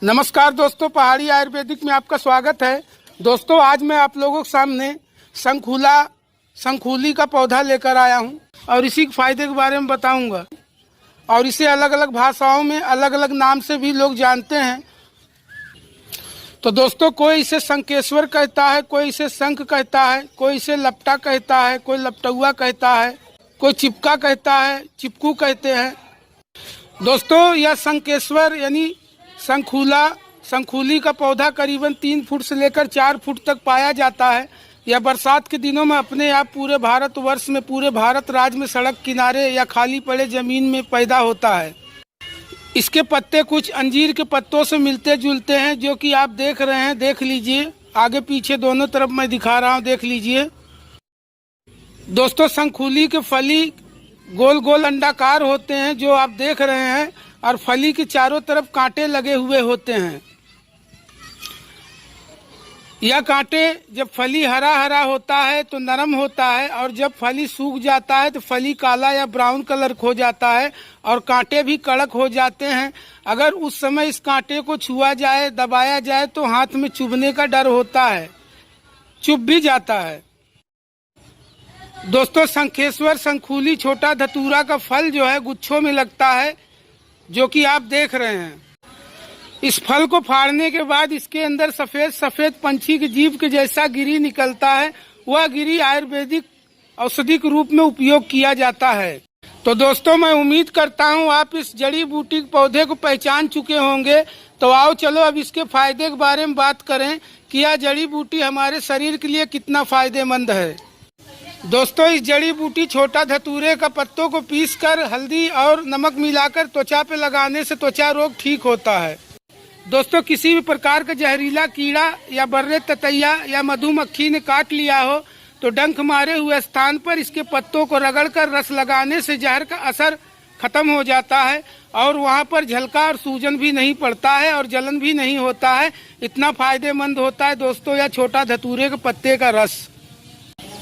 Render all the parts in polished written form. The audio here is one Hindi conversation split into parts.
नमस्कार दोस्तों, पहाड़ी आयुर्वेदिक में आपका स्वागत है। दोस्तों, आज मैं आप लोगों के सामने शंखूली का पौधा लेकर आया हूं और इसी के फायदे के बारे में बताऊंगा। और इसे अलग अलग भाषाओं में अलग अलग नाम से भी लोग जानते हैं। तो दोस्तों, कोई इसे शंखेश्वर कहता है, कोई इसे शंख कहता है, कोई इसे लपटा कहता है, कोई लपटुआ कहता है, कोई चिपका कहता है, चिपकू कहते हैं। दोस्तों, यह शंखेश्वर यानी शंखूली का पौधा करीबन 3 फुट से लेकर 4 फुट तक पाया जाता है। यह बरसात के दिनों में अपने आप पूरे भारतवर्ष में, पूरे भारत राज्य में सड़क किनारे या खाली पड़े जमीन में पैदा होता है। इसके पत्ते कुछ अंजीर के पत्तों से मिलते जुलते हैं, जो कि आप देख रहे हैं। देख लीजिए, आगे पीछे दोनों तरफ मैं दिखा रहा हूँ, देख लीजिए। दोस्तों, शंखूली के फली गोल गोल अंडाकार होते हैं, जो आप देख रहे हैं, और फली के चारों तरफ कांटे लगे हुए होते हैं। यह कांटे जब फली हरा हरा होता है तो नरम होता है, और जब फली सूख जाता है तो फली काला या ब्राउन कलर हो जाता है और कांटे भी कड़क हो जाते हैं। अगर उस समय इस कांटे को छुआ जाए, दबाया जाए तो हाथ में चुभने का डर होता है, चुभ भी जाता है। दोस्तों, शंखेश्वर शंखूली छोटा धतूरा का फल जो है गुच्छों में लगता है, जो कि आप देख रहे हैं। इस फल को फाड़ने के बाद इसके अंदर सफेद सफेद पंछी की जीभ के जैसा गिरी निकलता है। वह गिरी आयुर्वेदिक औषधि के रूप में उपयोग किया जाता है। तो दोस्तों, मैं उम्मीद करता हूं आप इस जड़ी बूटी के पौधे को पहचान चुके होंगे। तो आओ चलो अब इसके फायदे के बारे में बात करें कि यह जड़ी बूटी हमारे शरीर के लिए कितना फायदेमंद है। दोस्तों, इस जड़ी बूटी छोटा धतूरे का पत्तों को पीसकर हल्दी और नमक मिलाकर त्वचा पे लगाने से त्वचा रोग ठीक होता है। दोस्तों, किसी भी प्रकार का जहरीला कीड़ा या बर्रे ततैया या मधुमक्खी ने काट लिया हो तो डंक मारे हुए स्थान पर इसके पत्तों को रगड़कर रस लगाने से जहर का असर खत्म हो जाता है और वहां पर झलका और सूजन भी नहीं पड़ता है और जलन भी नहीं होता है। इतना फायदेमंद होता है दोस्तों यह छोटा धतूरे के पत्ते का रस।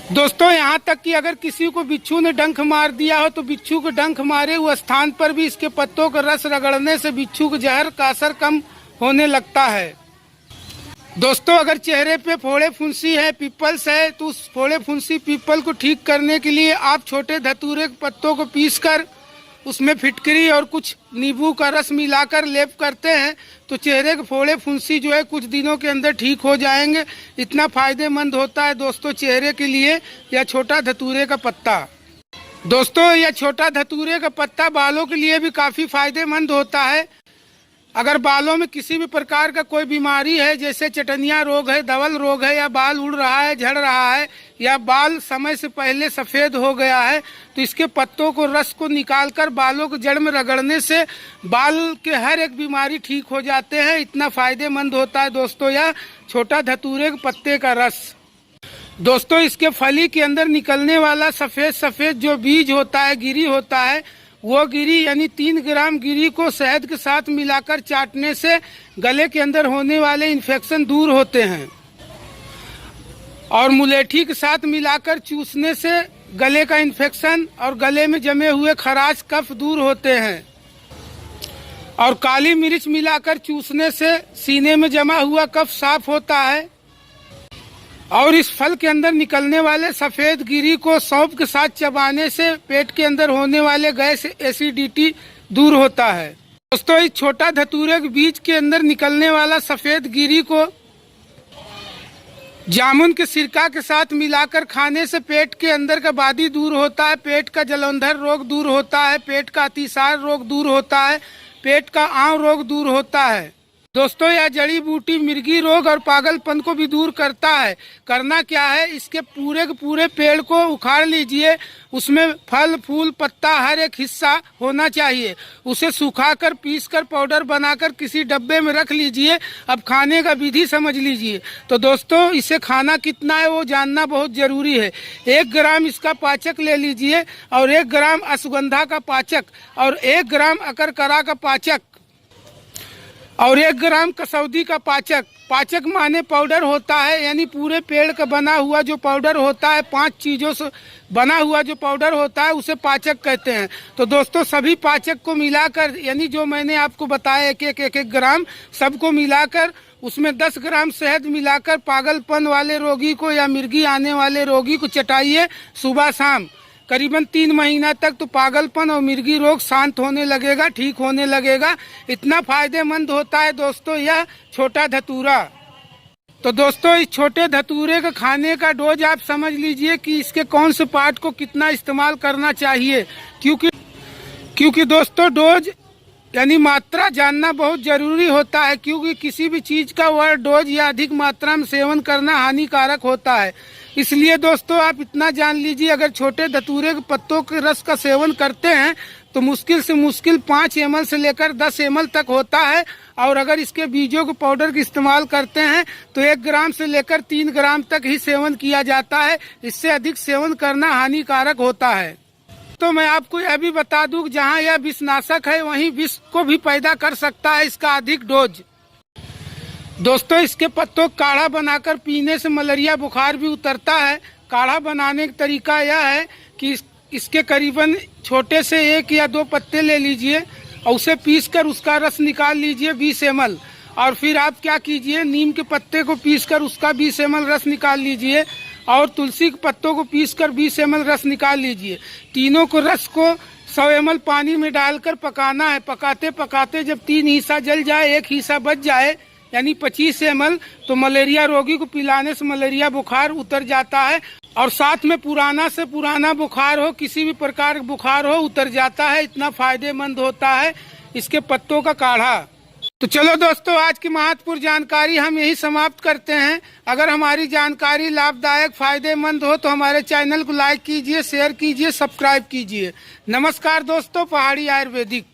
दोस्तों, यहाँ तक कि अगर किसी को बिच्छू ने डंक मार दिया हो तो बिच्छू के डंक मारे हुए स्थान पर भी इसके पत्तों का रस रगड़ने से बिच्छू के जहर का असर कम होने लगता है। दोस्तों, अगर चेहरे पे फोड़े फुंसी है, पिंपल्स है, तो उस फोड़े फुंसी पिंपल को ठीक करने के लिए आप छोटे धतूरे के पत्तों को पीसकर उसमें फिटकरी और कुछ नींबू का रस मिलाकर लेप करते हैं तो चेहरे के फोड़े फुंसी जो है कुछ दिनों के अंदर ठीक हो जाएंगे। इतना फायदेमंद होता है दोस्तों चेहरे के लिए यह छोटा धतूरे का पत्ता। दोस्तों, यह छोटा धतूरे का पत्ता बालों के लिए भी काफी फायदेमंद होता है। अगर बालों में किसी भी प्रकार का कोई बीमारी है, जैसे चटनिया रोग है, धवल रोग है, या बाल उड़ रहा है, झड़ रहा है, या बाल समय से पहले सफेद हो गया है, तो इसके पत्तों को रस को निकालकर बालों के जड़ में रगड़ने से बाल के हर एक बीमारी ठीक हो जाते हैं। इतना फायदेमंद होता है दोस्तों यह छोटा धतूरे के पत्ते का रस। दोस्तों, इसके फली के अंदर निकलने वाला सफेद सफेद जो बीज होता है, गिरी होता है, वो गिरी यानी 3 ग्राम गिरी को शहद के साथ मिलाकर चाटने से गले के अंदर होने वाले इन्फेक्शन दूर होते हैं और मुलेठी के साथ मिलाकर चूसने से गले का इन्फेक्शन और गले में जमे हुए खराश कफ दूर होते हैं और काली मिर्च मिलाकर चूसने से सीने में जमा हुआ कफ साफ होता है और इस फल के अंदर निकलने वाले सफेद गिरी को सौंफ के साथ चबाने से पेट के अंदर होने वाले गैस एसिडिटी दूर होता है। दोस्तों, इस छोटा धतूरे के बीज के अंदर निकलने वाला सफेद गिरी को जामुन के सिरका के साथ मिलाकर खाने से पेट के अंदर का बादी दूर होता है, पेट का जलंधर रोग दूर होता है, पेट का अतिसार रोग दूर होता है, पेट का आंव रोग दूर होता है। दोस्तों, यह जड़ी बूटी मिर्गी रोग और पागलपन को भी दूर करता है। करना क्या है, इसके पूरे के पूरे पेड़ को उखाड़ लीजिए, उसमें फल फूल पत्ता हर एक हिस्सा होना चाहिए। उसे सुखाकर पीसकर पाउडर बनाकर किसी डब्बे में रख लीजिए। अब खाने का विधि समझ लीजिए। तो दोस्तों, इसे खाना कितना है वो जानना बहुत जरूरी है। 1 ग्राम इसका पाचक ले लीजिए और 1 ग्राम अश्वगंधा का पाचक और 1 ग्राम अकरकरा का पाचक और 1 ग्राम कसौदी का पाचक, पाचक माने पाउडर होता है, यानी पूरे पेड़ का बना हुआ जो पाउडर होता है, 5 चीज़ों से बना हुआ जो पाउडर होता है उसे पाचक कहते हैं। तो दोस्तों सभी पाचक को मिलाकर, यानी जो मैंने आपको बताया एक ग्राम, सबको मिलाकर उसमें 10 ग्राम शहद मिलाकर पागलपन वाले रोगी को या मिर्गी आने वाले रोगी को चटाइए सुबह शाम, करीबन 3 महीना तक। तो पागलपन और मिर्गी रोग शांत होने लगेगा, ठीक होने लगेगा। इतना फायदेमंद होता है दोस्तों यह छोटा धतूरा। तो दोस्तों इस छोटे धतूरे के खाने का डोज आप समझ लीजिए कि इसके कौन से पार्ट को कितना इस्तेमाल करना चाहिए, क्योंकि दोस्तों डोज यानी मात्रा जानना बहुत जरूरी होता है, क्योंकि किसी भी चीज का वह डोज या अधिक मात्रा में सेवन करना हानिकारक होता है। इसलिए दोस्तों आप इतना जान लीजिए, अगर छोटे धतूरे के पत्तों के रस का सेवन करते हैं तो मुश्किल से मुश्किल 5 ml से लेकर 10 ml तक होता है। और अगर इसके बीजों के पाउडर का इस्तेमाल करते हैं तो 1 ग्राम से लेकर 3 ग्राम तक ही सेवन किया जाता है। इससे अधिक सेवन करना हानिकारक होता है। तो मैं आपको यह भी बता दूं कि जहां यह विषनाशक है वहीं विष को भी पैदा कर सकता है इसका अधिक डोज। दोस्तों इसके पत्तों काढ़ा बनाकर पीने से मलेरिया बुखार भी उतरता है। काढ़ा बनाने का तरीका यह है कि इसके करीबन छोटे से 1 या 2 पत्ते ले लीजिए और उसे पीसकर उसका रस निकाल लीजिए 20 ml। और फिर आप क्या कीजिए, नीम के पत्ते को पीसकर उसका 20 ml रस निकाल लीजिए और तुलसी के पत्तों को पीसकर 20 ml रस निकाल लीजिए। तीनों को रस को 100 ml पानी में डालकर पकाना है। पकाते पकाते जब 3 हिस्सा जल जाए, 1 हिस्सा बच जाए, यानी 25 ml, तो मलेरिया रोगी को पिलाने से मलेरिया बुखार उतर जाता है। और साथ में पुराना से पुराना बुखार हो, किसी भी प्रकार का बुखार हो, उतर जाता है। इतना फायदेमंद होता है इसके पत्तों का काढ़ा। तो चलो दोस्तों आज की महत्वपूर्ण जानकारी हम यही समाप्त करते हैं। अगर हमारी जानकारी लाभदायक फायदेमंद हो तो हमारे चैनल को लाइक कीजिए, शेयर कीजिए, सब्सक्राइब कीजिए। नमस्कार दोस्तों, पहाड़ी आयुर्वेदिक।